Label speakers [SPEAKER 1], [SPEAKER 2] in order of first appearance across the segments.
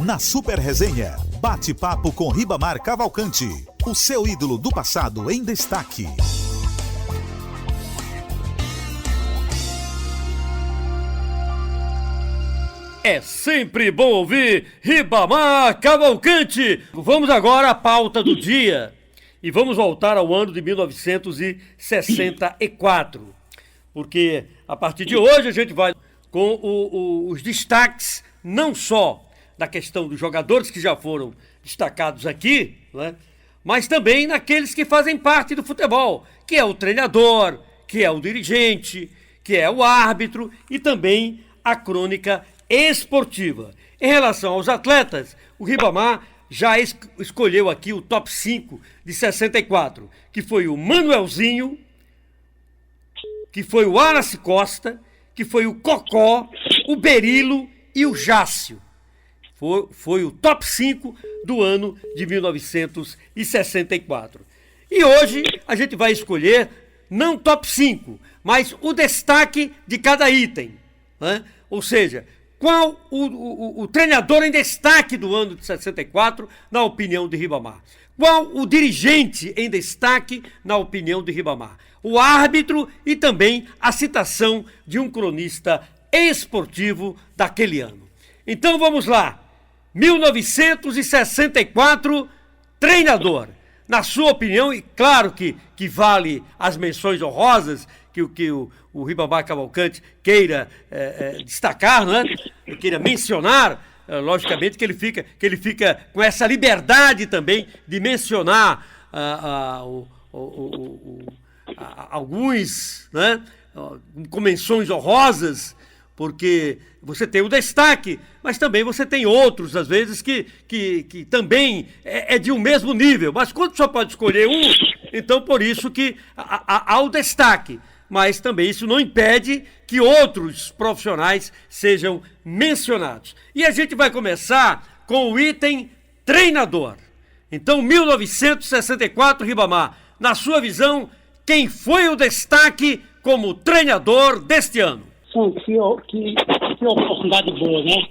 [SPEAKER 1] Na Super Resenha, bate-papo com Ribamar Cavalcante, o seu ídolo do passado em destaque.
[SPEAKER 2] É sempre bom ouvir Ribamar Cavalcante. Vamos agora à pauta do dia e vamos voltar ao ano de 1964, porque a partir de hoje a gente vai com os destaques não só da questão dos jogadores que já foram destacados aqui, né, mas também naqueles que fazem parte do futebol, que é o treinador, que é o dirigente, que é o árbitro e também a crônica esportiva. Em relação aos atletas, o Ribamar já escolheu aqui o top 5 de 64, que foi o Manuelzinho, que foi o Araci Costa, que foi o Cocó, o Berilo e o Jácio. Foi o top 5 do ano de 1964. E hoje a gente vai escolher não top 5, mas o destaque de cada item, né? Ou seja, qual o treinador em destaque do ano de 64, na opinião de Ribamar? Qual o dirigente em destaque, na opinião de Ribamar? O árbitro e também a citação de um cronista esportivo daquele ano. Então vamos lá. 1964, treinador. Na sua opinião, e claro que vale as menções honrosas que o Ribamar Cavalcante queira destacar, né? Queira mencionar, logicamente que ele fica com essa liberdade também de mencionar alguns, né? Com menções honrosas, porque você tem o destaque, mas também você tem outros, às vezes, que também é de um mesmo nível. Mas quando só pode escolher um, então por isso que há o destaque. Mas também isso não impede que outros profissionais sejam mencionados. E a gente vai começar com o item treinador. Então, 1964, Ribamar, na sua visão, quem foi o destaque como treinador deste ano?
[SPEAKER 3] Que oportunidade boa, né?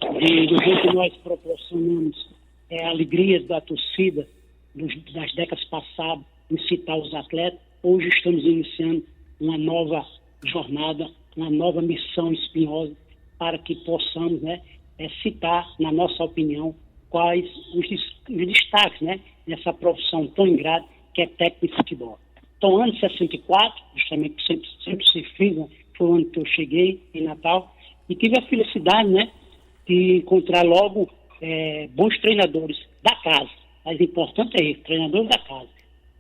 [SPEAKER 3] Do jeito que nós proporcionamos alegrias da torcida das décadas passadas, incitar os atletas. Hoje estamos iniciando uma nova jornada, uma nova missão espinhosa para que possamos, né, citar, na nossa opinião, quais os destaques, né, nessa profissão tão ingrata que é técnico de futebol. Então, ano 64, justamente sempre se frisa, foi o ano que eu cheguei em Natal e tive a felicidade, né, de encontrar logo bons treinadores da casa. Mas o importante é isso, treinadores da casa.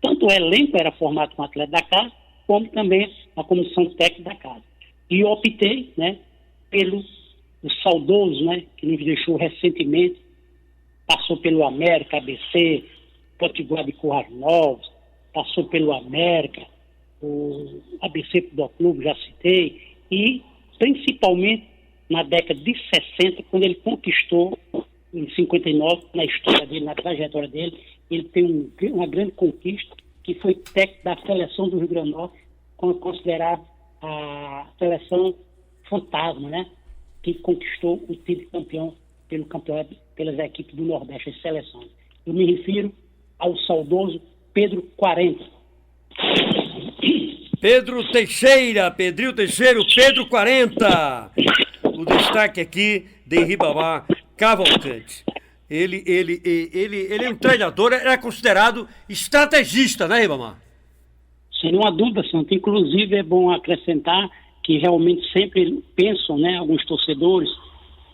[SPEAKER 3] Tanto o elenco era formado com atleta da casa, como também a comissão técnica da casa. E eu optei, né, pelo saudoso, né, que nos deixou recentemente, passou pelo América, ABC, Potiguar de Currais Novos, passou pelo América, o ABC Futebol Clube, já citei, e principalmente na década de 60, quando ele conquistou, em 59, na história dele, na trajetória dele, ele tem uma grande conquista, que foi técnico da seleção do Rio Grande do Norte, considerar a seleção fantasma, né? Que conquistou o título de campeão pelo campeonato, pelas equipes do Nordeste, as seleções. Eu me refiro ao saudoso Pedro 40.
[SPEAKER 2] Pedrinho Teixeira, o Pedro 40. O destaque aqui de Ribamar Cavalcante. Ele é um treinador, é considerado estrategista, né, Ribamar?
[SPEAKER 3] Sem nenhuma dúvida, Santo. Inclusive, é bom acrescentar que realmente sempre pensam, né, alguns torcedores,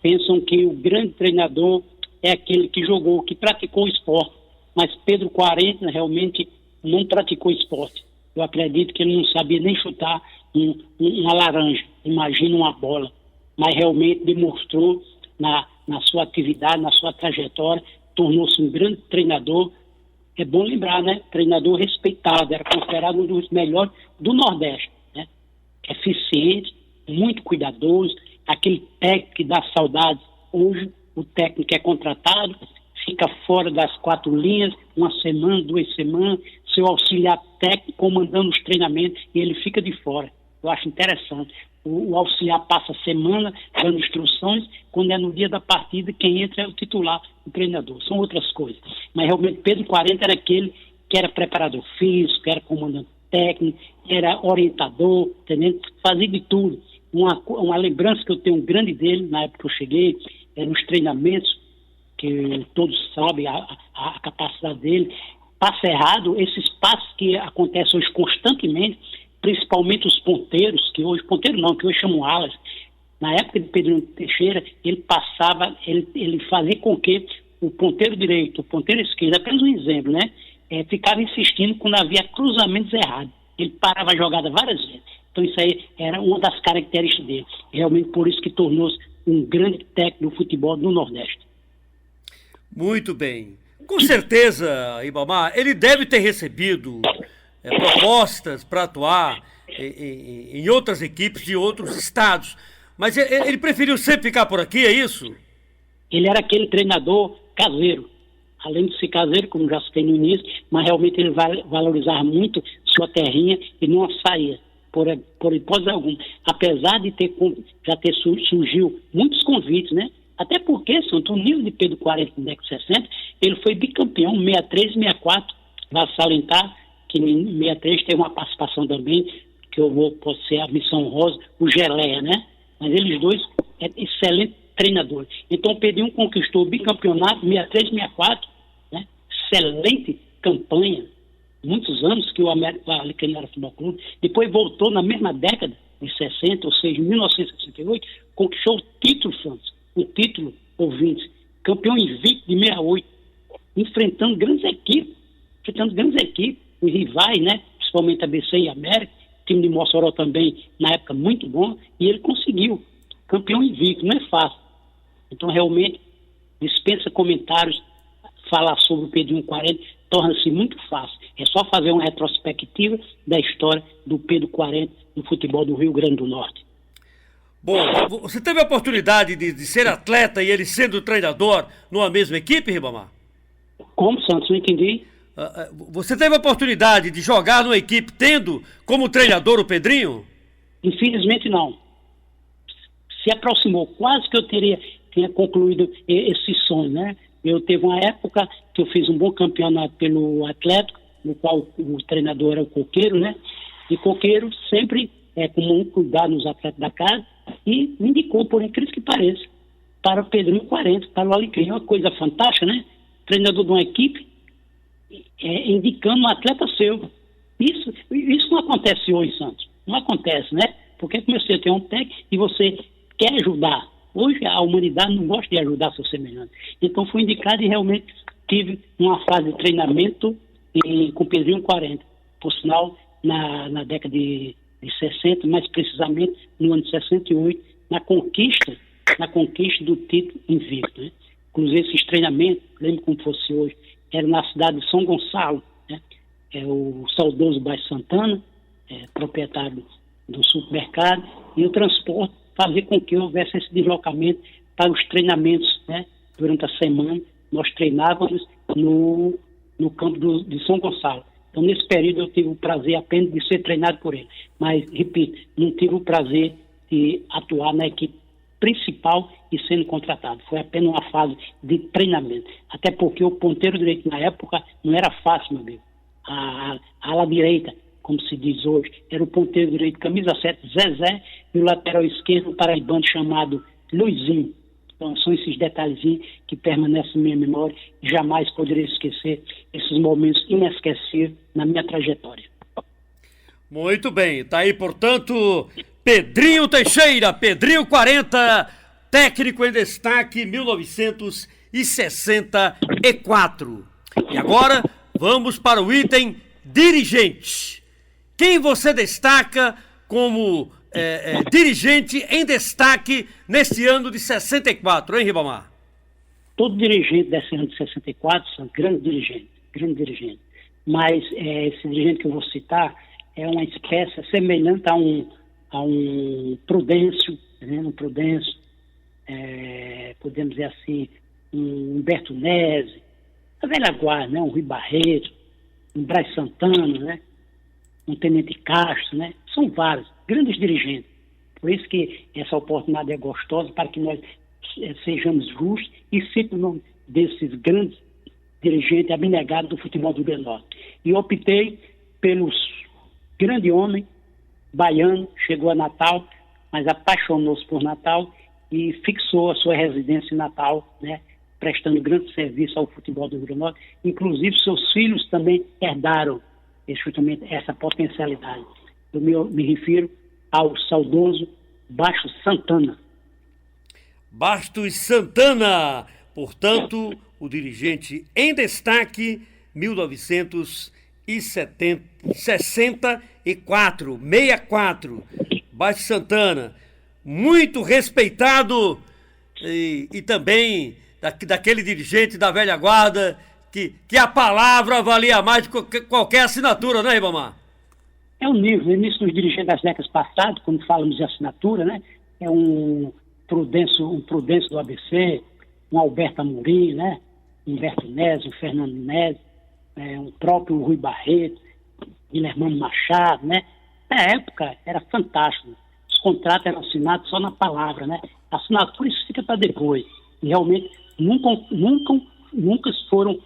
[SPEAKER 3] pensam que o grande treinador é aquele que jogou, que praticou o esporte. Mas Pedro 40 realmente não praticou esporte. Eu acredito que ele não sabia nem chutar uma laranja, imagina uma bola. Mas realmente demonstrou na sua atividade, na sua trajetória, tornou-se um grande treinador. É bom lembrar, né? Treinador respeitado, era considerado um dos melhores do Nordeste, né? Eficiente, muito cuidadoso, aquele técnico que dá saudade. Hoje, o técnico é contratado, fica fora das 4 linhas, 1 semana, 2 semanas, seu auxiliar técnico comandando os treinamentos e ele fica de fora. Eu acho interessante. o auxiliar passa a semana dando instruções, quando é no dia da partida, quem entra é o titular, o treinador. São outras coisas. Mas realmente Pedro 40 era aquele que era preparador físico, que era comandante técnico, era orientador, entendeu? Fazia de tudo. Uma lembrança que eu tenho grande dele, na época que eu cheguei, era nos treinamentos, que todos sabem a capacidade dele. Passe errado, esses passos que acontecem hoje constantemente, principalmente os ponteiros, que hoje chamam alas. Na época de Pedro Teixeira, ele fazia com que o ponteiro direito, o ponteiro esquerdo, apenas um exemplo, né? Ficava insistindo quando havia cruzamentos errados. Ele parava a jogada várias vezes. Então isso aí era uma das características dele. Realmente por isso que tornou-se um grande técnico do futebol no Nordeste.
[SPEAKER 2] Muito bem. Com certeza, Ribamar, ele deve ter recebido propostas para atuar em outras equipes de outros estados. Mas ele preferiu sempre ficar por aqui, é isso?
[SPEAKER 3] Ele era aquele treinador caseiro. Além de ser caseiro, como já citei no início, mas realmente ele vai valorizar muito sua terrinha e não a saía, por hipótese alguma. Apesar de já ter surgiu muitos convites, né? Até porque, Santo, o nível de Pedro 40 na década de 60, ele foi bicampeão, 63 e 64, vai salientar que em 63 teve uma participação também, que pode ser a missão rosa, o Geleia, né? Mas eles dois é excelente treinador. Então o Pedrinho conquistou o bicampeonato 63 e 64, né? Excelente campanha, muitos anos que o Alecrim Futebol Clube, depois voltou na mesma década de 60, ou seja, em 1968, conquistou o título, Santos, o título, ouvintes, campeão invicto de 68, enfrentando grandes equipes, os rivais, né? Principalmente a BC e a América, o time de Mossoró também, na época, muito bom, e ele conseguiu, campeão invicto, não é fácil. Então, realmente, dispensa comentários, falar sobre o Pedrinho 40 torna-se muito fácil. É só fazer uma retrospectiva da história do Pedro 40 no futebol do Rio Grande do Norte.
[SPEAKER 2] Bom, você teve a oportunidade de ser atleta e ele sendo treinador numa mesma equipe, Ribamar?
[SPEAKER 3] Como, Santos? Não entendi.
[SPEAKER 2] Você teve a oportunidade de jogar numa equipe tendo como treinador o Pedrinho?
[SPEAKER 3] Infelizmente não. Se aproximou, quase que eu tinha concluído esse sonho, né? Eu teve uma época que eu fiz um bom campeonato pelo Atlético, no qual o treinador era o Coqueiro, né? E Coqueiro sempre como um cuidar nos atletas da casa e me indicou, por incrível que pareça, para o Pedrinho 40, para o Alecrim. É uma coisa fantástica, né? Treinador de uma equipe indicando um atleta seu. Isso não acontece hoje, Santos. Não acontece, né? Porque comecei a ter um técnico e você quer ajudar. Hoje a humanidade não gosta de ajudar seu semelhante. Então fui indicado e realmente tive uma fase de treinamento com o Pedrinho 40. Por sinal, na década de 60, mais precisamente no ano de 68, na conquista do título invicto, né? Inclusive esses treinamentos, lembro como fosse hoje, era na cidade de São Gonçalo, né? O saudoso bairro Santana, proprietário do supermercado, e o transporte fazia com que houvesse esse deslocamento para os treinamentos, né? Durante a semana, nós treinávamos no campo de São Gonçalo. Então, nesse período, eu tive o prazer apenas de ser treinado por ele. Mas, repito, não tive o prazer de atuar na equipe principal e sendo contratado. Foi apenas uma fase de treinamento. Até porque o ponteiro direito, na época, não era fácil, meu amigo. A ala direita, como se diz hoje, era o ponteiro direito, camisa 7, Zezé, e o lateral esquerdo, um paraibano chamado Luizinho. Então, são esses detalhezinhos que permanecem na minha memória e jamais poderei esquecer esses momentos inesquecíveis na minha trajetória.
[SPEAKER 2] Muito bem, tá aí, portanto, Pedrinho Teixeira, Pedrinho 40, técnico em destaque 1964. E agora, vamos para o item dirigente. Quem você destaca como dirigente em destaque neste ano de 64, hein, Ribamar?
[SPEAKER 3] Todo dirigente desse ano de 64 são grande dirigente. Mas esse dirigente que eu vou citar é uma espécie semelhante a um Prudêncio, né? Podemos dizer assim, um Humberto Nese, a velha guarda, né? Um Rui Barreto, um Braz Santana, né? Um Tenente Castro, né? São vários grandes dirigentes. Por isso que essa oportunidade é gostosa, para que nós sejamos justos e cite o nome desses grandes dirigentes abnegados do futebol do Rio Grande do Norte. E optei pelos grande homem baiano, chegou a Natal, mas apaixonou-se por Natal e fixou a sua residência em Natal, né, prestando grande serviço ao futebol do Rio Grande do Norte. Inclusive, seus filhos também herdaram essa potencialidade. Eu me refiro ao saudoso Bastos Santana.
[SPEAKER 2] Bastos Santana, portanto, o dirigente em destaque, 1964, Bastos Santana, muito respeitado e também daquele dirigente da velha guarda que a palavra valia mais de qualquer assinatura, né, Ribamar?
[SPEAKER 3] É o início dos dirigentes das décadas passadas, quando falamos de assinatura, né? É um Prudêncio do ABC, um Alberto Amorim, né? Humberto Nésio, Fernando Nésio, o próprio Rui Barreto, Guilhermano Machado, né? Na época era fantástico. Os contratos eram assinados só na palavra, né? A assinatura isso fica para depois. E realmente nunca foram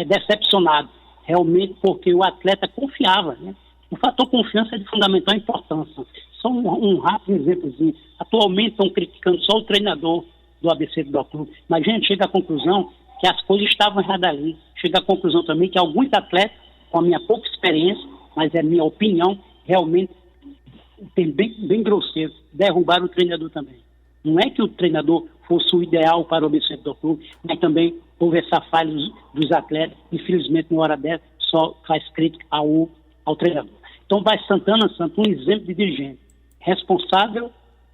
[SPEAKER 3] decepcionados. Realmente porque o atleta confiava, né? O fator confiança é de fundamental importância. Só um rápido exemplozinho. Atualmente estão criticando só o treinador do ABC do Clube, mas a gente chega à conclusão que as coisas estavam erradas ali. Chega à conclusão também que alguns atletas, com a minha pouca experiência, mas é minha opinião, realmente tem bem grosseiro, derrubaram o treinador também. Não é que o treinador fosse o ideal para o ABC do Clube, mas também houve essa falha dos atletas. Infelizmente, numa hora dessa, só faz crítica ao treinador. Então, Bastos Santana, um exemplo de dirigente responsável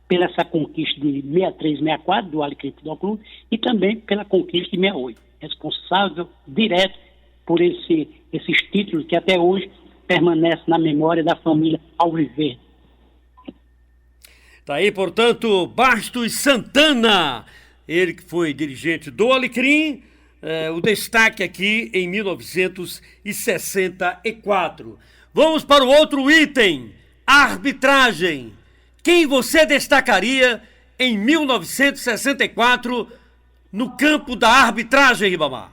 [SPEAKER 3] pela essa conquista de 63, 64 do Alecrim Futebol Clube e também pela conquista de 68. Responsável direto por esses títulos que até hoje permanecem na memória da família Alviverde.
[SPEAKER 2] Tá aí, portanto, Bastos Santana, ele que foi dirigente do Alecrim, o destaque aqui em 1964. Vamos para o outro item, arbitragem. Quem você destacaria em 1964 no campo da arbitragem, Ribamar?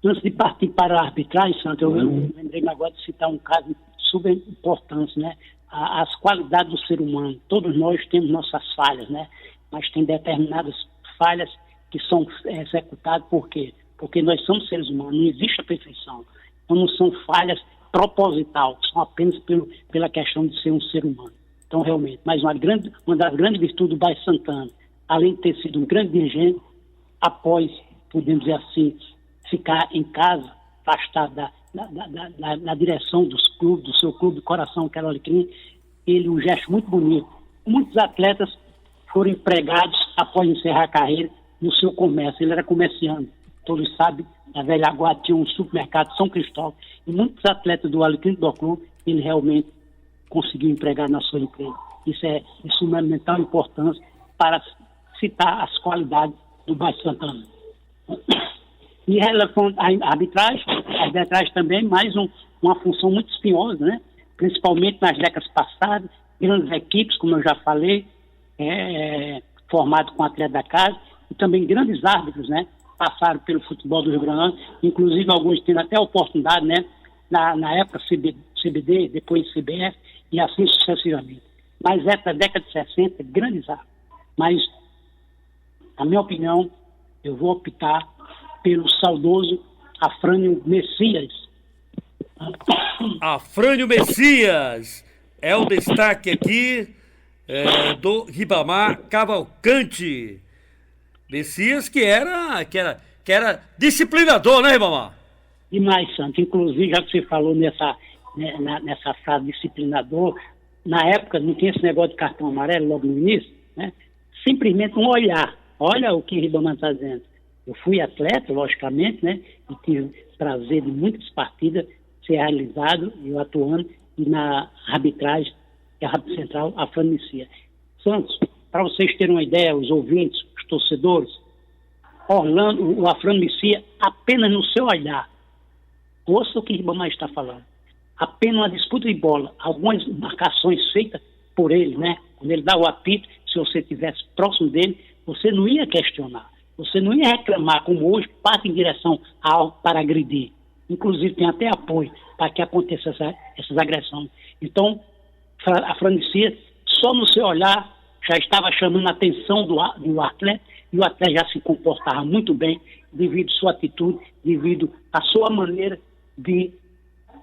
[SPEAKER 3] Antes de partir para a arbitragem, Santo, eu lembrei agora de citar um caso de super importância, né? As qualidades do ser humano. Todos nós temos nossas falhas, né? Mas tem determinadas falhas que são executadas por quê? Porque nós somos seres humanos, não existe a perfeição. Então não são falhas proposital, são apenas pela questão de ser um ser humano. Então, realmente, mas uma das grandes virtudes do Bastos Santana, além de ter sido um grande dirigente, após, podemos dizer assim, ficar em casa, afastado da direção dos clubes, do seu clube de coração, que era o Alecrim, um gesto muito bonito. Muitos atletas foram empregados, após encerrar a carreira, no seu comércio. Ele era comerciante. Todos sabem, a velha guarda tinha um supermercado São Cristóvão, e muitos atletas do Alecrim do Clube, ele realmente conseguiu empregar na sua empresa. Isso é de fundamental importância para citar as qualidades do Bastos Santana. E em relação à arbitragem, a arbitragem também mais uma função muito espinhosa, né? Principalmente nas décadas passadas, grandes equipes, como eu já falei, formado com atletas da casa, e também grandes árbitros, né? Passaram pelo futebol do Rio Grande do Norte, inclusive alguns tendo até a oportunidade, né? Na época CBD, depois CBF, e assim sucessivamente. Mas essa década de 60, grandes árbitros. Mas, na minha opinião, eu vou optar pelo saudoso Afrânio Messias.
[SPEAKER 2] Afrânio Messias é o destaque aqui do Ribamar Cavalcante. Messias que era disciplinador, né, Ribamar?
[SPEAKER 3] Demais, Santo. Inclusive, já que você falou nessa frase disciplinador, na época não tinha esse negócio de cartão amarelo logo no início, né? Simplesmente um olhar. Olha o que Ribamar está dizendo. Eu fui atleta, logicamente, né? E tive prazer de muitas partidas ser realizado, eu atuando, e na arbitragem, que é a árbitro central, Afrânio Messias. Santos, para vocês terem uma ideia, os ouvintes, os torcedores, o Afrânio Messias, apenas no seu olhar, ouça o que Ribamar está falando. Apenas uma disputa de bola, algumas marcações feitas por ele, né? Quando ele dá o apito, se você estivesse próximo dele, você não ia questionar, você não ia reclamar, como hoje parte em direção a algo para agredir. Inclusive tem até apoio para que aconteça essas agressões. Então, a Francisca, só no seu olhar, já estava chamando a atenção do atleta, e o atleta já se comportava muito bem, devido à sua atitude, devido à sua maneira de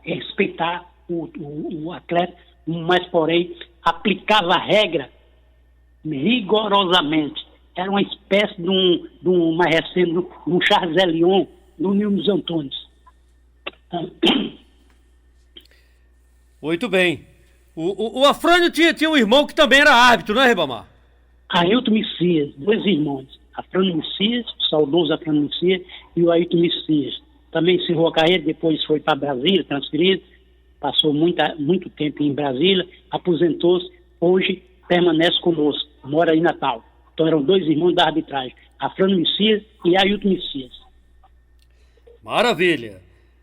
[SPEAKER 3] respeitar o atleta, mas, porém, aplicava a regra rigorosamente. Era uma espécie de um mais recente, de um Charles Elion, do Nilmes Antunes.
[SPEAKER 2] Muito bem. O Afrânio tinha um irmão que também era árbitro, não é, Ribamar?
[SPEAKER 3] Ailton Messias, 2 irmãos. Afrânio Messias, o saudoso Afrânio Messias, e o Ailton Messias. Também encerrou a carreira, depois foi para Brasília, transferido, passou muito tempo em Brasília, aposentou-se, hoje permanece conosco, mora em Natal. Então eram 2 irmãos da arbitragem, Afrânio Messias e Ailton Messias.
[SPEAKER 2] Maravilha.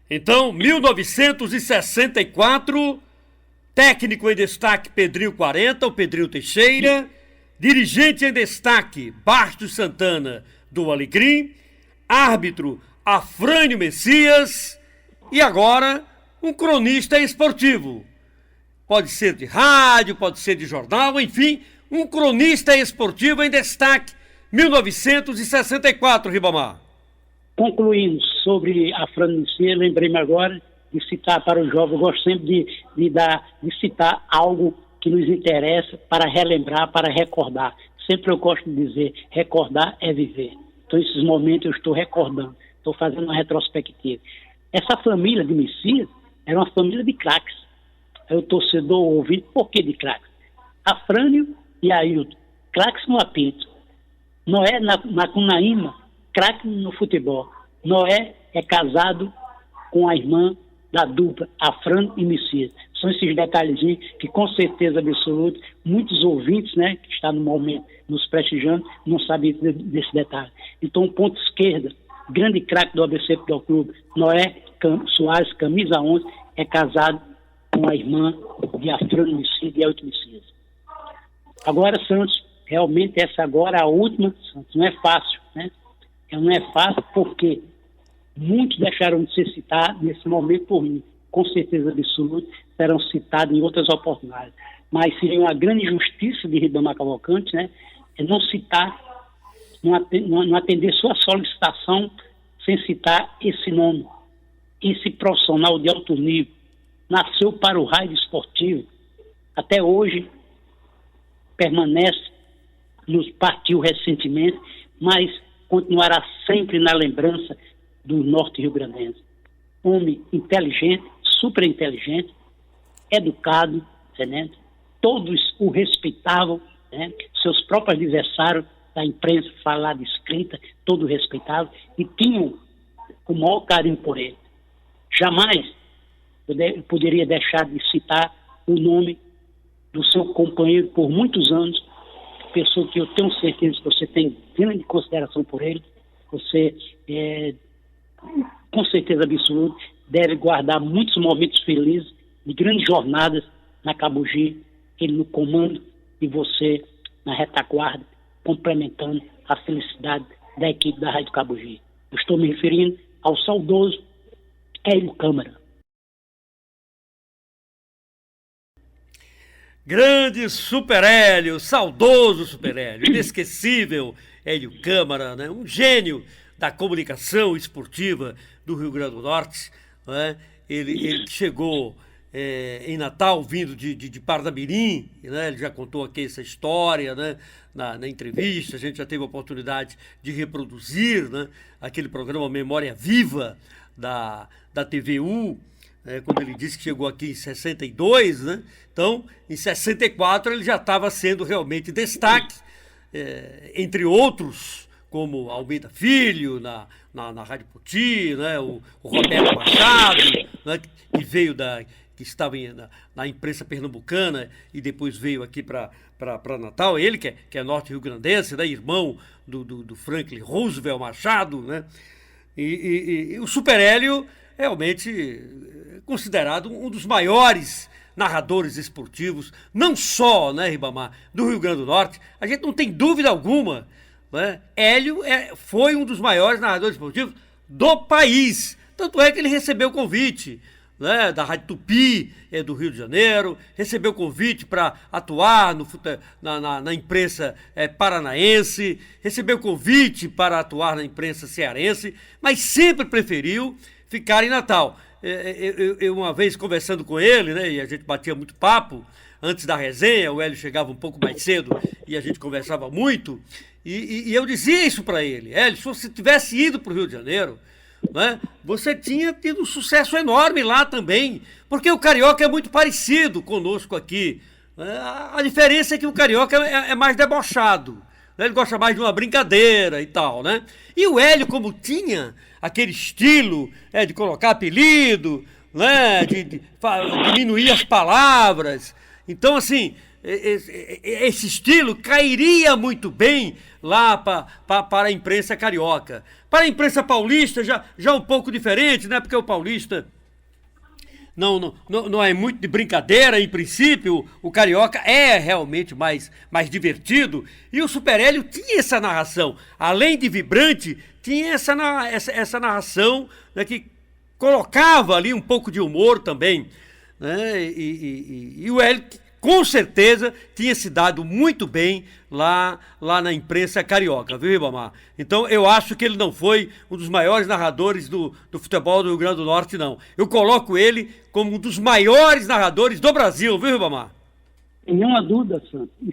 [SPEAKER 2] Então, 1964, técnico em destaque Pedrinho 40, o Pedrinho Teixeira, dirigente em destaque Bastos Santana do Alecrim, árbitro Afrânio Messias e agora um cronista esportivo. Pode ser de rádio, pode ser de jornal, enfim, um cronista esportivo em destaque, 1964, Ribamar.
[SPEAKER 3] Concluindo sobre Afrânio Messias, lembrei-me agora de citar para os jovens, eu gosto sempre de citar algo que nos interessa para relembrar, para recordar. Sempre eu gosto de dizer, recordar é viver. Então, esses momentos eu estou recordando, estou fazendo uma retrospectiva. Essa família de Messias era uma família de craques. O torcedor ouviu, por que de craques? Afrânio e Ailton, craques no apito. Noé na Cunaíma, craque no futebol. Noé é casado com a irmã da dupla, Afrânio e Messias. São esses detalhezinhos que, com certeza absoluta, muitos ouvintes, né, que estão no momento nos prestigiando, não sabem desse detalhe. Então, ponto esquerda, grande craque do ABC Futebol Clube, Noé Soares, camisa 11, é casado com a irmã de Afrânio Messias e Ailton Messias. Agora, Santos, realmente essa agora é a última, Santos, não é fácil, né? Não é fácil porque muitos deixaram de ser citados nesse momento por mim. Com certeza absoluta, serão citados em outras oportunidades. Mas seria uma grande injustiça de Ribamar Cavalcante, né? É não citar, não atender sua solicitação sem citar esse nome. Esse profissional de alto nível nasceu para o raio esportivo. Até hoje permanece, nos partiu recentemente, mas continuará sempre na lembrança do norte rio-grandense. Homem inteligente, super inteligente, educado, né? Todos o respeitavam, né? Seus próprios adversários da imprensa, falada, escrita, todos respeitavam e tinham o maior carinho por ele. Jamais eu poderia deixar de citar o nome do seu companheiro por muitos anos, pessoa que eu tenho certeza que você tem grande consideração por ele, você, com certeza absoluta, deve guardar muitos momentos felizes, de grandes jornadas na Cabugi, ele no comando e você na retaguarda, complementando a felicidade da equipe da Rádio Cabugi. Eu estou me referindo ao saudoso Hélio Câmara.
[SPEAKER 2] Grande Super Hélio, saudoso Super Hélio, inesquecível Hélio Câmara, né? Um gênio da comunicação esportiva do Rio Grande do Norte, né? Ele chegou em Natal vindo de Parnamirim, né? Ele já contou aqui essa história, né? Na entrevista, a gente já teve a oportunidade de reproduzir, né? Aquele programa Memória Viva da TVU, quando ele disse que chegou aqui em 62, né? Então, em 64 ele já estava sendo realmente destaque, entre outros, como Almeida Filho, na Rádio Poti, né? O Roberto Machado, né? que estava na imprensa pernambucana e depois veio aqui para Natal, ele que é norte-rio-grandense, né? Irmão do Franklin Roosevelt Machado, né? E o Super Hélio realmente considerado um dos maiores narradores esportivos, não só, né, Ribamar, do Rio Grande do Norte, a gente não tem dúvida alguma, né? Hélio foi um dos maiores narradores esportivos do país, tanto é que ele recebeu o convite, né, da Rádio Tupi, do Rio de Janeiro, recebeu convite para atuar na imprensa paranaense, recebeu convite para atuar na imprensa cearense, mas sempre preferiu ficar em Natal. Eu uma vez conversando com ele, né, e a gente batia muito papo, antes da resenha, o Hélio chegava um pouco mais cedo e a gente conversava muito, e eu dizia isso para ele: Hélio, se você tivesse ido para o Rio de Janeiro, né, você tinha tido um sucesso enorme lá também, porque o carioca é muito parecido conosco aqui. A diferença é que o carioca é mais debochado, né? Ele gosta mais de uma brincadeira e tal, né? E o Hélio, como tinha aquele estilo de colocar apelido, né, de diminuir as palavras, então assim, esse estilo cairia muito bem lá para a imprensa carioca. Para a imprensa paulista já um pouco diferente, né? Porque o paulista não é muito de brincadeira, em princípio. O carioca é realmente mais divertido. E o Super Hélio tinha essa narração. Além de vibrante, tinha essa narração, né, que colocava ali um pouco de humor também, né? E o Hélio, com certeza, tinha se dado muito bem lá na imprensa carioca, viu, Ribamar? Então, eu acho que ele não foi um dos maiores narradores do futebol do Rio Grande do Norte, não. Eu coloco ele como um dos maiores narradores do Brasil, viu, Ribamar?
[SPEAKER 3] Sem nenhuma dúvida, Santos. E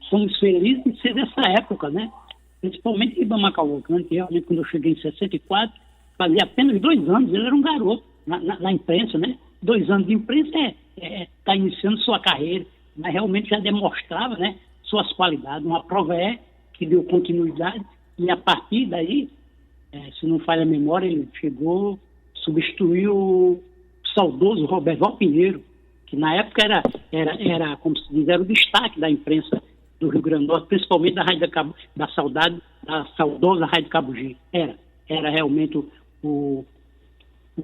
[SPEAKER 3] somos felizes de ser dessa época, né? Principalmente Ribamar Cavalcante, realmente, quando eu cheguei em 64, fazia apenas 2 anos, ele era um garoto na imprensa, né? 2 anos de imprensa está iniciando sua carreira, mas realmente já demonstrava, né, suas qualidades. Uma prova que deu continuidade, e a partir daí, se não falha a memória, ele chegou, substituiu o saudoso Roberval Pinheiro, que na época era como se diz, era o destaque da imprensa do Rio Grande do Norte, principalmente da saudosa Rádio Cabugi. Era realmente o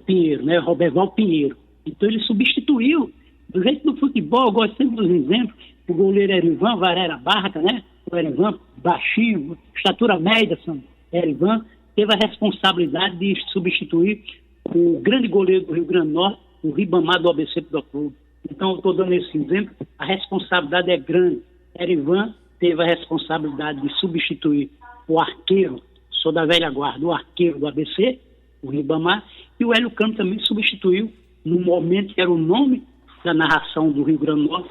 [SPEAKER 3] Pinheiro, né, Roberval Pinheiro. Então ele substituiu, do jeito do futebol, eu gosto sempre dos exemplos, o goleiro Erivan, Varera Barca, né? O Erivan, baixinho, estatura média, Erivan, teve a responsabilidade de substituir o grande goleiro do Rio Grande do Norte, o Ribamar do ABC Futebol Clube. Então eu estou dando esse exemplo, a responsabilidade é grande. Erivan teve a responsabilidade de substituir o arqueiro, sou da velha guarda, o arqueiro do ABC, o Ribamar, e o Hélio Câmara também substituiu, no momento que era o nome da narração do Rio Grande do Norte,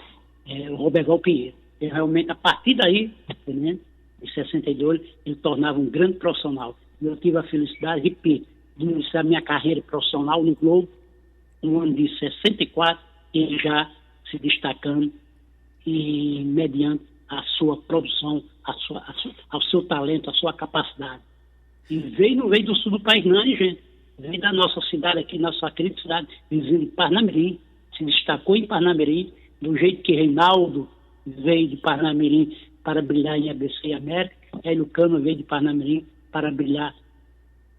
[SPEAKER 3] o Roberval Pinheiro. E realmente, a partir daí, né, em 62, ele tornava um grande profissional. Eu tive a felicidade, repito, de iniciar minha carreira profissional no Globo, no ano de 64, ele já se destacando e mediante a sua produção, ao seu talento, a sua capacidade. E não veio do sul do país, não, hein, gente? Veio da nossa cidade aqui, nossa querida cidade, vizinha de Parnamirim, se destacou em Parnamirim, do jeito que Reinaldo veio de Parnamirim para brilhar em ABC e América, Hélio Câmara veio de Parnamirim para brilhar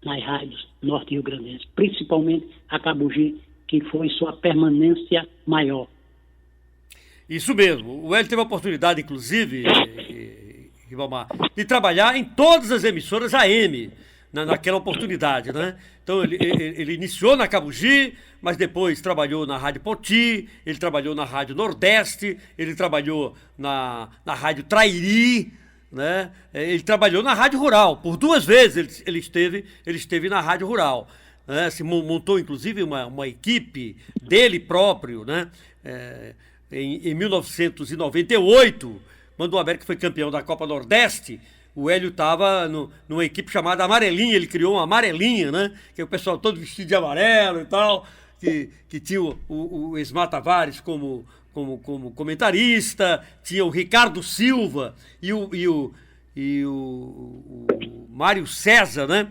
[SPEAKER 3] nas rádios norte rio-grandenses, principalmente a Cabugi, que foi sua permanência maior.
[SPEAKER 2] Isso mesmo. O Hélio teve a oportunidade, inclusive, Ribamar, de trabalhar em todas as emissoras AM, naquela oportunidade, né? Então ele iniciou na Cabugi, mas depois trabalhou na Rádio Poti, ele trabalhou na Rádio Nordeste, ele trabalhou na Rádio Trairi, né? Ele trabalhou na Rádio Rural. Por 2 vezes ele esteve na Rádio Rural, né? Se montou inclusive uma equipe dele próprio, né? Em 1998, quando o América foi campeão da Copa Nordeste, o Hélio estava numa equipe chamada Amarelinha, ele criou uma Amarelinha, né? Que é o pessoal todo vestido de amarelo e tal, que tinha o Esmar Tavares como comentarista, tinha o Ricardo Silva e o Mário César, né?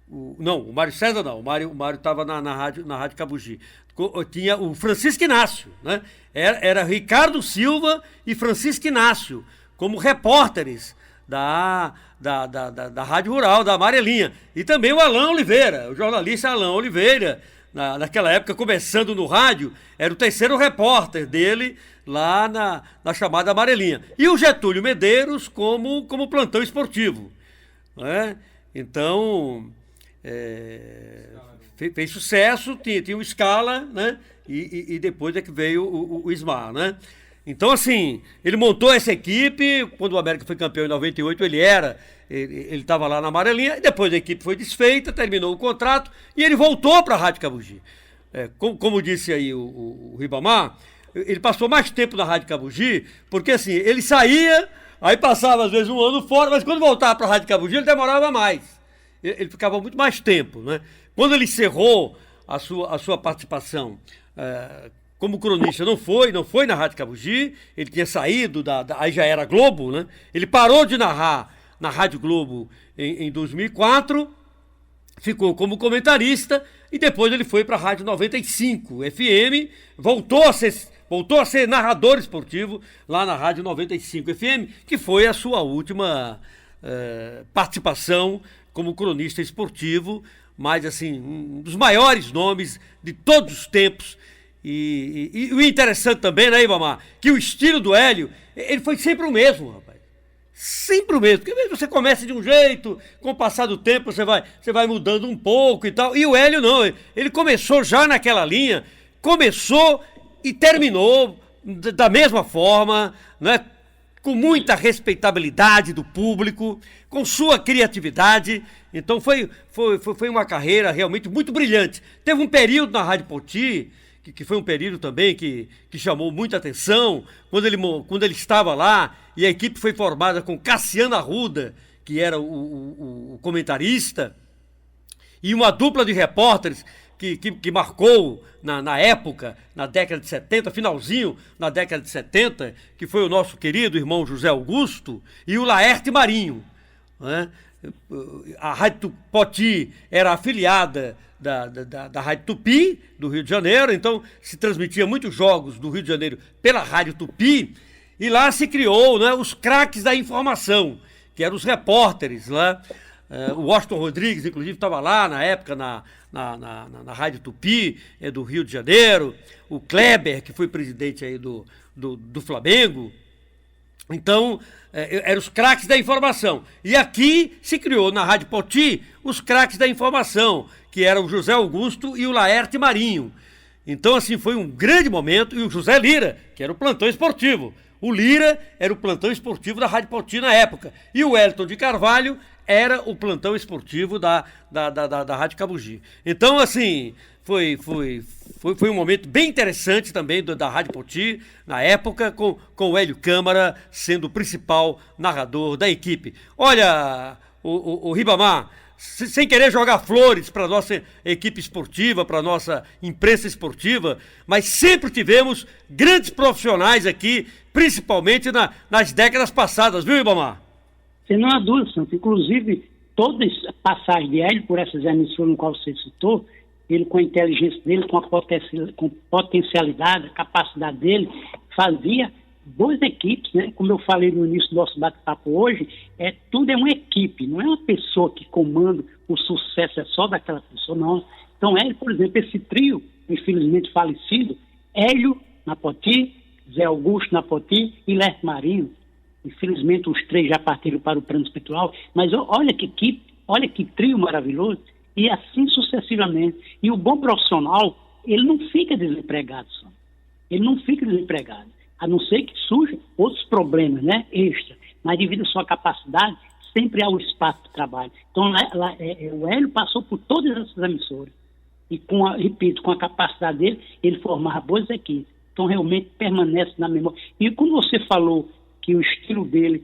[SPEAKER 2] O Mário César não, o Mário estava na Rádio Cabugi. Tinha o Francisco Inácio, né? Era Ricardo Silva e Francisco Inácio como repórteres da Rádio Rural, da Amarelinha. E também o Alain Oliveira, o jornalista Alain Oliveira, naquela época, começando no rádio, era o terceiro repórter dele lá na chamada Amarelinha. E o Getúlio Medeiros como plantão esportivo. Né? Então, fez sucesso, tinha o Scala, né? E depois é que veio o Ismar, né? Então, assim, ele montou essa equipe. Quando o América foi campeão em 98, ele estava lá na Amarelinha, e depois a equipe foi desfeita, terminou o contrato, e ele voltou para a Rádio Cabugi. Como disse aí o Ribamar, ele passou mais tempo na Rádio Cabugi, porque assim, ele saía, aí passava às vezes um ano fora, mas quando voltava para a Rádio Cabugi, ele demorava mais. Ele ficava muito mais tempo, né? Quando ele encerrou a sua participação como cronista, não foi na Rádio Cabugi, ele tinha saído aí já era Globo, né? Ele parou de narrar na Rádio Globo em 2004, ficou como comentarista e depois ele foi para a Rádio 95 FM, voltou a ser narrador esportivo lá na Rádio 95 FM, que foi a sua última participação como cronista esportivo, mas assim, um dos maiores nomes de todos os tempos. E o interessante também, né, Ribamar, que o estilo do Hélio, ele foi sempre o mesmo, rapaz. Sempre o mesmo. Porque você começa de um jeito, com o passar do tempo você vai mudando um pouco e tal. E o Hélio não, ele começou já naquela linha, começou e terminou da mesma forma, né? Com muita respeitabilidade do público, com sua criatividade. Então foi uma carreira realmente muito brilhante. Teve um período na Rádio Poti, que foi um período também que chamou muita atenção, quando ele estava lá, e a equipe foi formada com Cassiano Arruda, que era o comentarista, e uma dupla de repórteres que marcou na época, na década de 70, finalzinho na década de 70, que foi o nosso querido irmão José Augusto e o Laerte Marinho. Né? A Rádio Poti era afiliada da Rádio Tupi, do Rio de Janeiro, então se transmitia muitos jogos do Rio de Janeiro pela Rádio Tupi, e lá se criou, né, os craques da informação, que eram os repórteres lá. O Washington Rodrigues, inclusive, estava lá na época na Rádio Tupi, do Rio de Janeiro, o Kleber, que foi presidente aí do Flamengo. Então, eram os craques da informação. E aqui se criou na Rádio Poti os craques da informação, que eram o José Augusto e o Laerte Marinho. Então, assim, foi um grande momento. E o José Lira, que era o plantão esportivo. O Lira era o plantão esportivo da Rádio Poti na época. E o Wellington de Carvalho era o plantão esportivo da Rádio Cabugi. Então, assim, foi um momento bem interessante também da Rádio Poti, na época, com o Hélio Câmara sendo o principal narrador da equipe. Olha, o Ribamar, sem querer jogar flores para a nossa equipe esportiva, para a nossa imprensa esportiva, mas sempre tivemos grandes profissionais aqui, principalmente nas décadas passadas, viu, Ribamar?
[SPEAKER 3] Sem nenhuma dúvida, Santo. Inclusive, todas as passagens de Hélio por essas emissoras no qual você citou, ele com a inteligência dele, com a potencialidade, a capacidade dele, fazia boas equipes, né? Como eu falei no início do nosso bate-papo hoje, tudo é uma equipe, não é uma pessoa que comanda, o sucesso é só daquela pessoa, não. Então, Hélio, por exemplo, esse trio, infelizmente falecido, Hélio na Poti, Zé Augusto na Poti e Laerte Marinho. Infelizmente, os três já partiram para o plano espiritual, mas olha que equipe, olha que trio maravilhoso, e assim sucessivamente. E o bom profissional, ele não fica desempregado, só. Ele não fica desempregado, a não ser que surjam outros problemas, né, extra. Mas devido à sua capacidade, sempre há o espaço de trabalho. Então, o Hélio passou por todas essas emissoras. E, repito, com a capacidade dele, ele formava boas equipes. Então, realmente permanece na memória. E quando você falou que o estilo dele,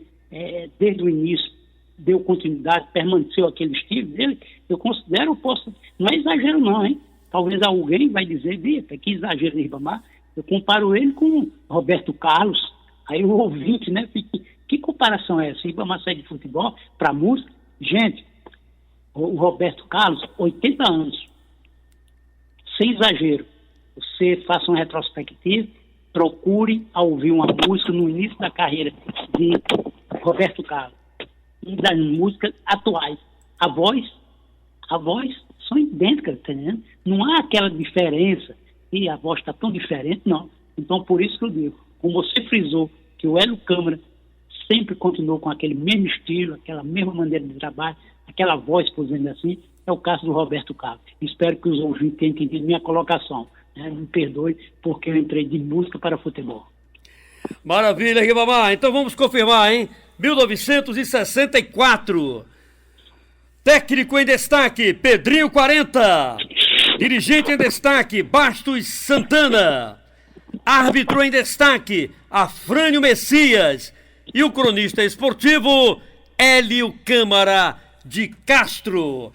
[SPEAKER 3] desde o início, deu continuidade, permaneceu aquele estilo dele, eu considero, não é exagero não, hein? Talvez alguém vai dizer, que exagero de Ribamar, eu comparo ele com Roberto Carlos, aí o ouvinte, né, que comparação é essa? Ribamar sai de futebol para música? Gente, o Roberto Carlos, 80 anos, sem exagero, você faça uma retrospectiva, procure ouvir uma música no início da carreira de Roberto Carlos, e das músicas atuais. A voz são idênticas, tá entendendo? Não há aquela diferença, e a voz está tão diferente, não. Então, por isso que eu digo, como você frisou, que o Hélio Câmara sempre continuou com aquele mesmo estilo, aquela mesma maneira de trabalho, aquela voz, por exemplo assim, é o caso do Roberto Carlos. Espero que os ouvintes tenham entendido minha colocação, né? Me perdoe, porque eu entrei de música para futebol.
[SPEAKER 2] Maravilha, Ribamar. Então vamos confirmar, hein? 1964. Técnico em destaque, Pedrinho 40. Dirigente em destaque, Bastos Santana. Árbitro em destaque, Afrânio Messias. E o cronista esportivo, Hélio Câmara de Castro.